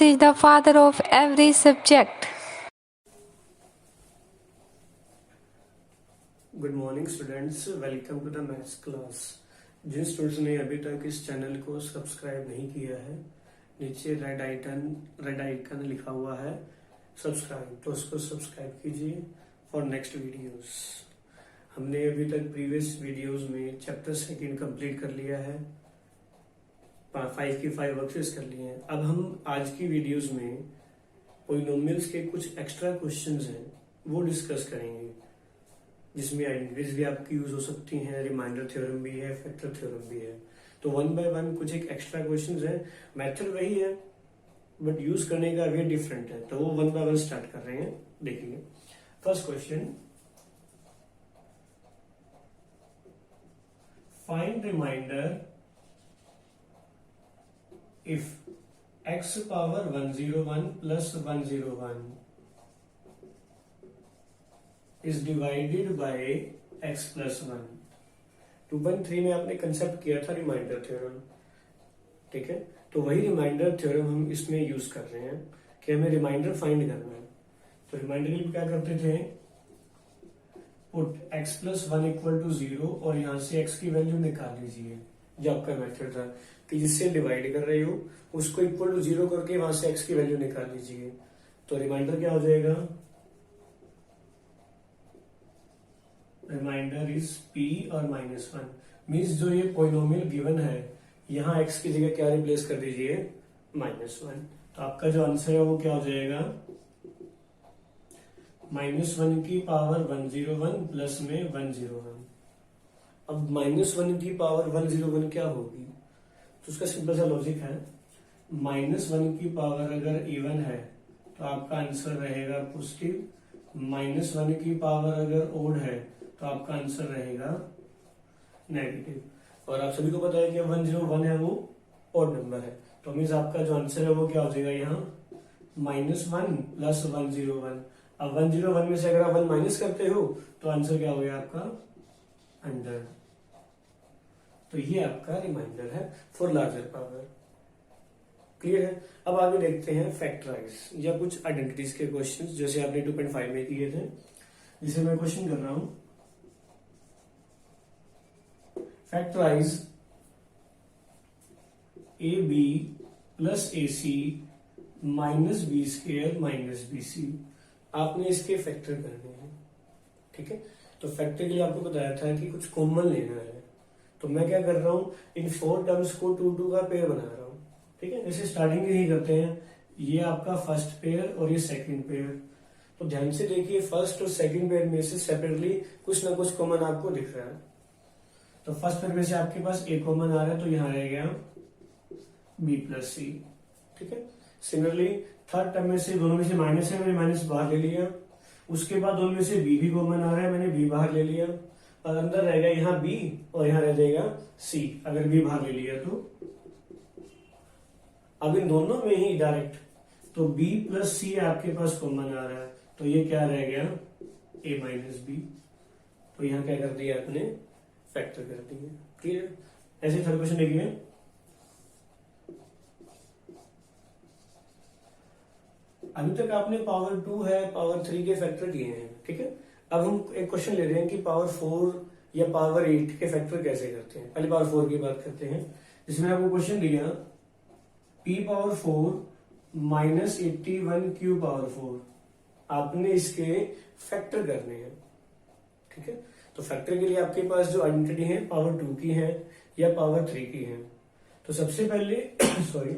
Maths is the father of every subject. Good morning students, welcome to the maths class. जिन students ने अभी तक इस channel को सब्सक्राइब नहीं किया है, नीचे रेड आइकन लिखा हुआ है सब्सक्राइब, तो उसको सब्सक्राइब कीजिए फॉर नेक्स्ट वीडियोस। हमने अभी तक प्रीवियस वीडियोस में चैप्टर सेकंड कंप्लीट कर लिया है, 5 की 5 वर्कशीट्स कर लिए हैं। अब हम आज की वीडियोस में पॉलिनोमियल्स के कुछ एक्स्ट्रा क्वेश्चंस हैं वो डिस्कस करेंगे, जिसमें आइडेंटिटीज भी आपकी यूज हो सकती हैं, रिमाइंडर थ्योरम भी है, फैक्टर थ्योरम भी है। तो वन बाय वन कुछ एक एक्स्ट्रा क्वेश्चंस हैं, मेथड वही है बट यूज करने का वे डिफरेंट है, तो वो वन बाय वन स्टार्ट कर रहे हैं। देखिए first question, find remainder if x power 101 plus 101 is divided by x plus 1। 2.3 में आपने कंसेप्ट किया था रिमाइंडर थ्योरम, ठीक है। तो वही रिमाइंडर थ्योरम हम इसमें यूज कर रहे हैं कि हमें रिमाइंडर फाइंड करना है। तो रिमाइंडर के लिए क्या करते थे, put x plus 1 equal to 0 और यहां से x की वैल्यू निकाल लीजिए। जो आपका मेथड था कि जिससे डिवाइड कर रहे हो उसको इक्वल टू 0 करके वहां से x की वैल्यू निकाल लीजिए। तो रिमाइंडर क्या हो जाएगा, रिमाइंडर इज p और -1 मीन्स जो ये पॉलिनोमियल गिवन है यहाँ x की जगह क्या रिप्लेस कर दीजिए, -1। तो आपका जो आंसर है वो क्या हो जाएगा, -1 की पावर 101 प्लस में 101। अब -1 की पावर 101 क्या होगी, तो उसका सिंपल सा लॉजिक है, -1 की पावर अगर इवन है तो आपका आंसर रहेगा पॉजिटिव, -1 की पावर अगर ओड है तो आपका आंसर रहेगा नेगेटिव। और आप सभी को पता है कि 101 है वो ओड नंबर है, तो मीन्स आपका जो आंसर है वो क्या हो जाएगा यहाँ -1 प्लस 101। अब 101 में से अगर आप 1 माइनस करते हो तो आंसर क्या हो गया आपका 100। तो ये आपका रिमाइंडर है फॉर लार्जर पावर। क्लियर है। अब आगे देखते हैं फैक्टराइज या कुछ आइडेंटिटीज के क्वेश्चंस, जैसे आपने 2.5 में किए थे, जिसे मैं क्वेश्चन कर रहा हूं, factorize AB plus AC minus B square minus BC। आपने इसके फैक्टर करने हैं, ठीक है। तो फैक्टर के लिए आपको बताया था कि कुछ कॉमन लेना है, तो मैं क्या कर रहा हूं, इन 4 टर्म्स को 2 का पेयर बना रहा हूं, ठीक है। जैसे स्टार्टिंग में ही करते हैं, ये आपका फर्स्ट पेयर और ये सेकंड पेयर। तो ध्यान से देखिए, फर्स्ट और सेकंड पेयर में से सेपरेटली कुछ ना कुछ कॉमन आपको दिख रहा है। तो फर्स्ट पेयर में से आपके पास ए कॉमन आ रहा है, तो यहां रह गया B प्लस C, ठीक है। सिमिलरली थर्ड टर्म में से दोनों में से माइनस है, मैंने माइनस बाहर ले लिया। उसके बाद दोनों में से B भी कॉमन आ रहा है, मैंने B बाहर ले लिया, और अंदर रहेगा यहाँ B और यहाँ रह जाएगा C अगर B बाहर ले लिया तो। अब इन दोनों में ही डायरेक्ट तो B प्लस C आपके पास कॉमन आ रहा है, तो ये क्या रह गया A माइनस B। तो यहाँ क्या कर दिया आपने, फैक्टर कर दिए। क्लियर। ऐसे थर्ड क्वेश्चन देखिए, अभी तक आपने पावर 2 है, पावर 3 के फैक्टर किए हैं, ठीक है। अब हम एक क्वेश्चन ले रहे हैं कि पावर 4 या पावर 8 के फैक्टर कैसे करते हैं। पहले पावर 4 की बात करते हैं, जिसमें आपको क्वेश्चन दिया p power 4 minus 81 q power 4। आपने इसके फैक्टर करने हैं, ठीक है। तो फैक्टर के लिए आपके पास जो आइडेंटिटी है पावर 2 की है या पावर 3 की है। तो सबसे पहले सॉरी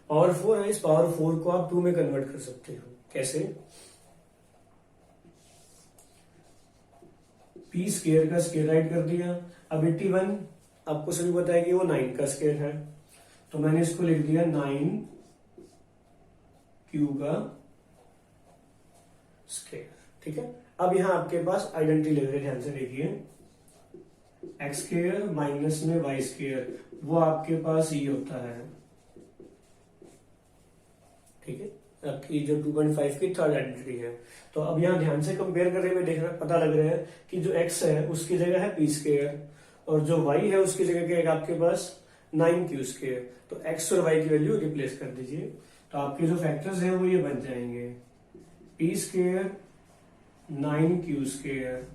पावर 4 है, इस पावर 4 को आप 2 में कन्वर्ट कर सकते हो। कैसे, p स्क्वायर का स्क्वायर राइट कर दिया। अब 81 आपको सभी पता है कि वो 9 का स्क्वायर है, तो मैंने इसको लिख दिया 9 क्यू का स्क्वायर, ठीक है। अब यहां आपके पास आइडेंटिटी ले रहे हैं, ध्यान से देखिए, एक्स स्क्वायर माइनस में वाई स्क्वायर, वो आपके पास ये होता है, ठीक है। आपकी जो 2.5 की थर्ड आइडेंटिटी है। तो अब यहाँ ध्यान से कंपेयर करने में देखना पता लग रहा है कि जो x है उसकी जगह है p स्क्वायर और जो y है उसकी जगह क्या है आपके पास 9q स्क्वायर। तो x और y की वैल्यू रिप्लेस कर दीजिए। तो आपके जो फैक्टर्स हैं वो ये बन जाएंगे P square 9q square,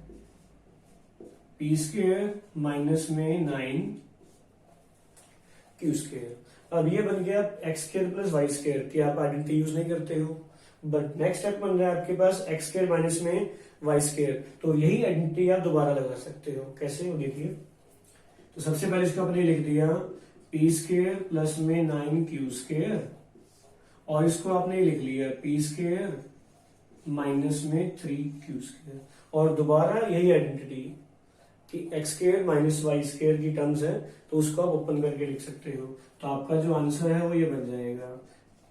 P square minus में 9q स्क्वेयर। अब ये बन गया X square plus Y square की आप आइडेंटिटी यूज नहीं करते हो, बट नेक्स्ट स्टेप बन रहा है आपके पास एक्स स्क्वेयर माइनस में वाई स्क्वेयर। तो यही आइडेंटिटी आप दोबारा लगा सकते हो। कैसे हो देखिए, तो सबसे पहले इसको अपने लिख दिया पी स्क्वेयर प्लस में 9q स्क्वेयर, और इसको आपने लिख लिया पी स्क्वेयर माइनस में 3q स्क्वेयर, और दोबारा यही आइडेंटिटी कि X square minus Y square की टर्म्स है तो उसको आप ओपन करके लिख सकते हो। तो आपका जो आंसर है वो ये बन जाएगा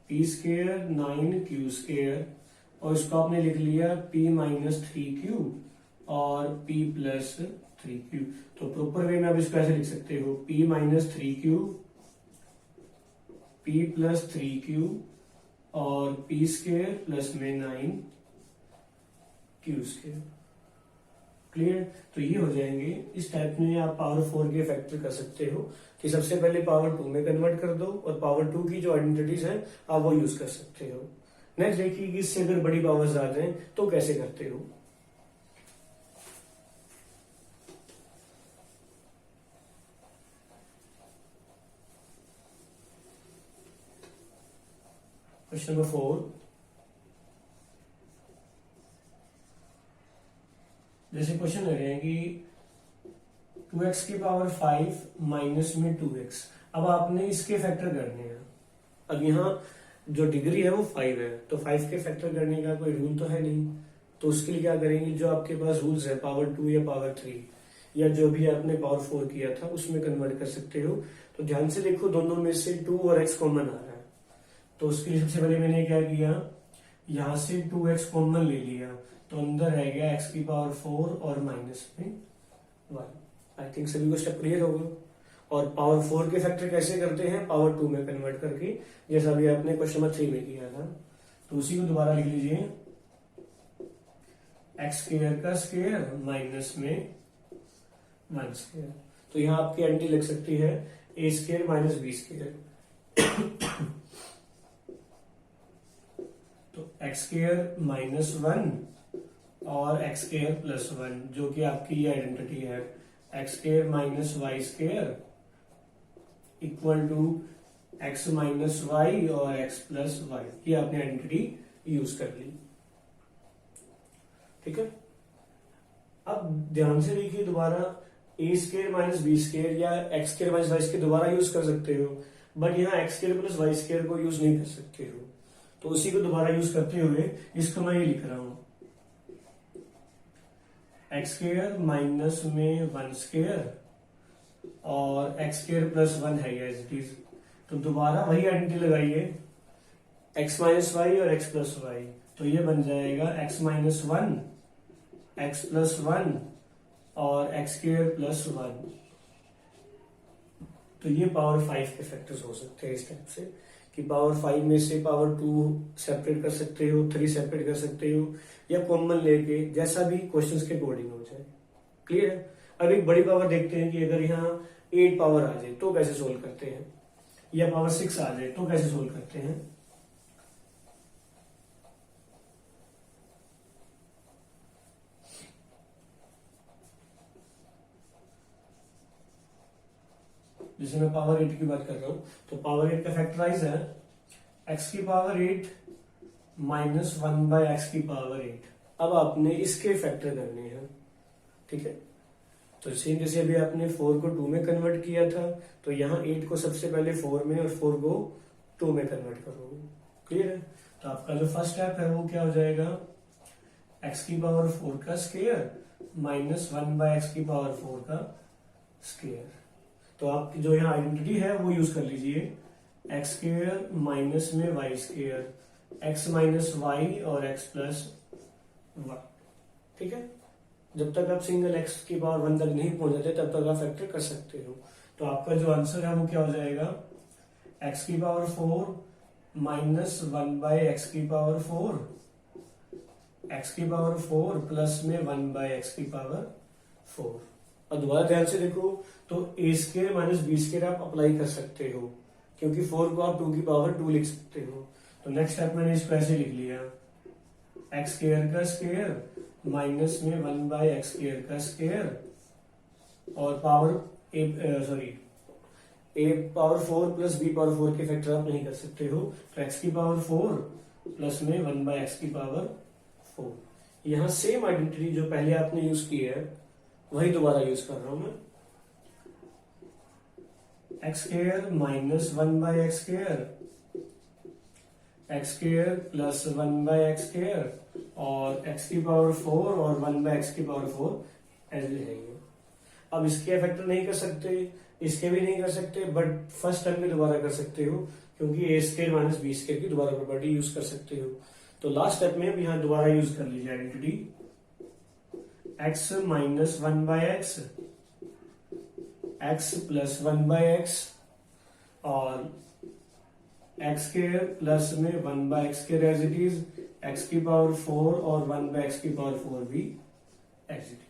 पी स्क्वेयर 9q स्क्वेयर, और इसको आपने लिख लिया p माइनस 3q और p प्लस 3q। तो प्रॉपर वे में आप इसको ऐसे लिख सकते हो p minus 3q, p plus 3q और p स्क्वेयर प्लस में 9q स्क्वेयर। क्लियर? तो ये हो जाएंगे। इस टाइप में आप पावर 4 के फैक्टर कर सकते हो कि सबसे पहले पावर 2 में कन्वर्ट कर दो और पावर 2 की जो आइडेंटिटीज हैं आप वो यूज कर सकते हो। नेक्स्ट देखिए कि इससे अगर बड़ी पावर्स आ जाए तो कैसे करते हो। क्वेश्चन नंबर 4, जैसे क्वेश्चन ले रहे हैं कि 2x की पावर 5 माइनस में 2x। अब आपने इसके फैक्टर करने हैं। अब यहाँ जो डिग्री है वो 5 है, तो 5 के फैक्टर करने का कोई रूल तो है नहीं, तो उसके लिए क्या करेंगे, जो आपके पास रूल्स है पावर 2 या पावर 3 या जो भी आपने पावर 4 किया था उसमें कन्वर्ट कर सकते हो। तो ध्यान से देखो, दोनों में से 2 और x कॉमन आ रहा है, तो उसके लिए सबसे पहले मैंने क्या किया, यहां से 2x कॉमन ले लिया, तो अंदर रह गया x की पावर 4 और माइनस में 1। आई थिंक सभी को स्टेप क्लियर होगा। और पावर 4 के फैक्टर कैसे करते हैं, पावर 2 में कन्वर्ट करके, जैसा भी आपने क्वेश्चन नंबर 3 में किया था। तो उसी को दोबारा लिख लीजिए, एक्स स्क्वेयर का स्क्वेयर माइनस में 1 स्क्वेयर। तो यहाँ आपकी आइडेंटिटी लग सकती है ए स्क्वेयर माइनस बी स्क्वेयर। तो एक्स स्क्वेयर माइनस 1 और एक्स स्क्वेयर प्लस 1, जो कि आपकी ये आइडेंटिटी है, X square minus Y square equal to X minus Y और एक्स प्लस वाई। ये आपने आइडेंटिटी यूज कर ली। ठीक है, अब ध्यान से देखिए, दोबारा a square minus b square या x square minus Y square दोबारा यूज कर सकते हो, बट यहाँ x square plus Y square को यूज नहीं कर सकते हो। तो उसी को दोबारा यूज करते हुए इसको मैं ये लिख रहा हूं, एक्स स्क्वेयर माइनस में 1 स्क्वेयर और एक्स स्क्वेयर प्लस 1 है एज इट इज। तो दोबारा वही आइडेंटिटी लगाइए, एक्स माइनस वाई और एक्स प्लस वाई। तो ये बन जाएगा एक्स माइनस 1, एक्स प्लस 1 और एक्स स्क्वेयर प्लस 1। तो ये पावर 5 के फैक्टर्स हो सकते हैं इस टाइप से, कि पावर 5 में से पावर 2 सेपरेट कर सकते हो, 3 सेपरेट कर सकते हो, या कॉमन लेके, जैसा भी क्वेश्चंस के अकॉर्डिंग हो जाए। क्लियर है? अब एक बड़ी पावर देखते हैं कि अगर यहाँ 8 पावर आ जाए तो कैसे सोल्व करते हैं, या पावर 6 आ जाए तो कैसे सोल्व करते हैं। जैसे मैं पावर 8 की बात कर रहा हूं, तो पावर 8 का फैक्टराइज है x की पावर 8 माइनस 1 बाय एक्स की पावर 8। अब आपने इसके फैक्टर करने हैं। ठीक है, तो सेम जैसे अभी आपने 4 को 2 में कन्वर्ट किया था, तो यहाँ 8 को सबसे पहले 4 में और 4 को 2 में कन्वर्ट करोगे। क्लियर है? तो आपका जो फर्स्ट स्टेप है वो क्या हो जाएगा, x की पावर 4 का स्क्वायर माइनस 1 बाय एक्स की पावर 4 का स्क्वायर। तो आपकी जो यहाँ आइडेंटिटी है वो यूज कर लीजिए, एक्स स्क्वेयर माइनस में y square, x minus Y और एक्स प्लस वाई। ठीक है, जब तक आप सिंगल एक्स की पावर 1 तक नहीं पहुंच जाते तब तक आप फैक्टर कर सकते हो। तो आपका जो आंसर है वो क्या हो जाएगा, एक्स की पावर 4 माइनस 1 बाय एक्स की पावर 4, एक्स की पावर 4 प्लस में 1 बाय एक्स की पावर 4। और दोबारा ध्यान से देखो, तो ए स्क्वायर माइनस बी स्क्वायर आप अप्लाई कर सकते हो, क्योंकि 4 को आप 2 की पावर 2 लिख सकते हो। तो नेक्स्ट स्टेप मैंने इसको ऐसे लिख लिया, एक्स स्क्वायर का स्क्वायर माइनस में 1/x स्क्वायर का स्क्वायर और पावर ए पावर 4 प्लस बी पावर 4 के फैक्टर आप नहीं कर सकते हो, तो x की पावर 4 प्लस में 1/x की पावर 4। यहां सेम आइडेंटिटी जो पहले आपने यूज की है वही दोबारा यूज कर रहा हूं मैं, x square minus 1/x square, x square plus 1/x square और x की पावर 4 और 1/x की पावर 4 ऐसे है ये। अब इसके फैक्टर नहीं कर सकते, इसके भी नहीं कर सकते, बट फर्स्ट टर्म में दोबारा कर सकते हो क्योंकि ए स्क्वायर माइनस बी स्क्वायर की दोबारा प्रॉपर्टी यूज कर सकते हो। तो लास्ट स्टेप में अब यहां दोबारा यूज कर लीजिए आइडेंटिटी, x minus 1/x, x plus 1/x और एक्स स्क्वायर प्लस में 1/x square as it is, x की पावर 4 और 1/x की पावर 4 भी एज इट इज।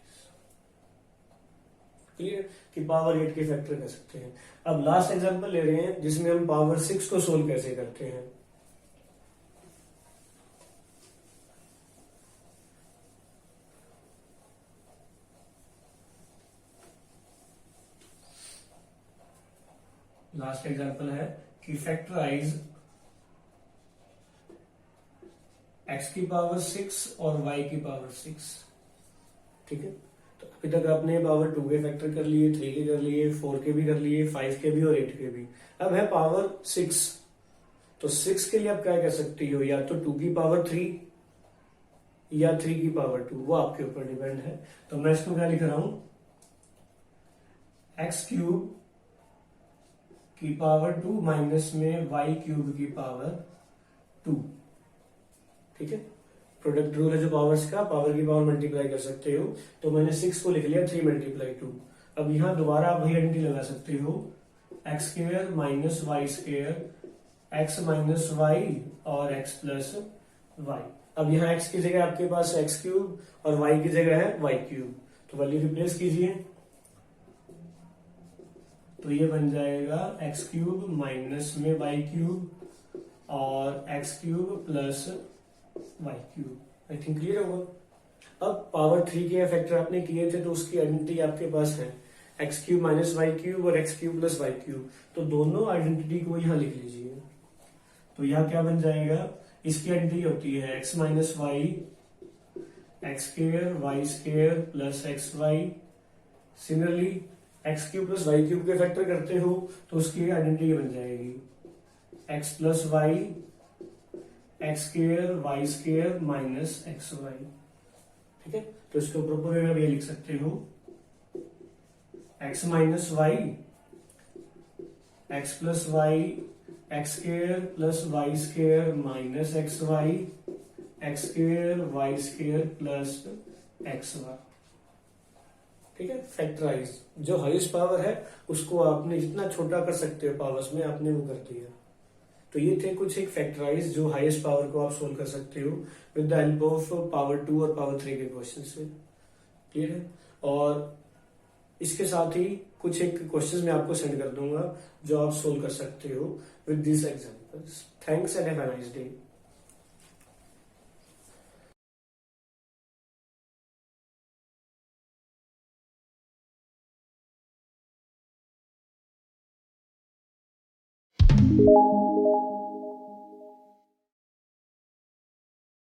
क्लियर कि पावर 8 के फैक्टर कर सकते हैं। अब लास्ट एग्जांपल ले रहे हैं जिसमें हम पावर 6 को सोल्व कैसे करते हैं। लास्ट एग्जांपल है कि फैक्टराइज x की पावर 6 और y की पावर 6। ठीक है, तो अभी तक आपने पावर 2 के फैक्टर कर लिए, 3 के कर लिए, 4 के भी कर लिए, 5 के भी और 8 के भी। अब है पावर 6, तो 6 के लिए आप क्या कर सकती हो, या तो 2 की पावर 3 या 3 की पावर 2, वो आपके ऊपर डिपेंड है। तो मैं इसको क्या लिख रहा हूं, एक्स क्यूब की पावर 2 माइनस में y क्यूब की पावर 2। ठीक है, प्रोडक्ट रूल है जो पावर्स का, पावर की पावर मल्टीप्लाई कर सकते हो। तो मैंने 6 को लिख लिया 3 मल्टीप्लाई 2। अब यहां दोबारा आप वही आइडेंटिटी लगा सकते हो, x square minus y square, x minus Y और एक्स प्लस वाई। अब यहाँ x की जगह आपके पास एक्स क्यूब और y की जगह है वाई क्यूब, तो वैल्यू रिप्लेस कीजिए, तो ये बन जाएगा एक्स क्यूब माइनस में वाई क्यूब और x cube plus y cube. I think clear होगा। अब पावर 3 के फैक्टर आपने किए थे तो उसकी आइडेंटिटी आपके पास है, x cube minus y cube और x cube plus y cube. तो दोनों आइडेंटिटी को यहां लिख लीजिए, तो यहां क्या बन जाएगा, इसकी आइडेंटिटी होती है x minus y x square y square plus x y. Similarly x cube plus y cube के फैक्टर करते हो तो उसकी आइडेंटिटी बन जाएगी x plus y x square y square minus x y. ठीक है, तो इसको प्रॉपर वे में भी लिख सकते हो, x minus y x plus y x square plus y square minus x y, x square y square plus x y. ठीक है, फैक्टराइज जो हाईएस्ट पावर है उसको आपने जितना छोटा कर सकते हो पावर्स में आपने वो कर दिया। तो ये थे कुछ एक फैक्टराइज जो हाईएस्ट पावर को आप सोल्व कर सकते हो with the help of power 2 और पावर 3 के क्वेश्चन से। क्लियर है, और इसके साथ ही कुछ एक क्वेश्चंस मैं आपको सेंड कर दूंगा जो आप सोल्व कर सकते हो with this examples. Thanks and have a nice day.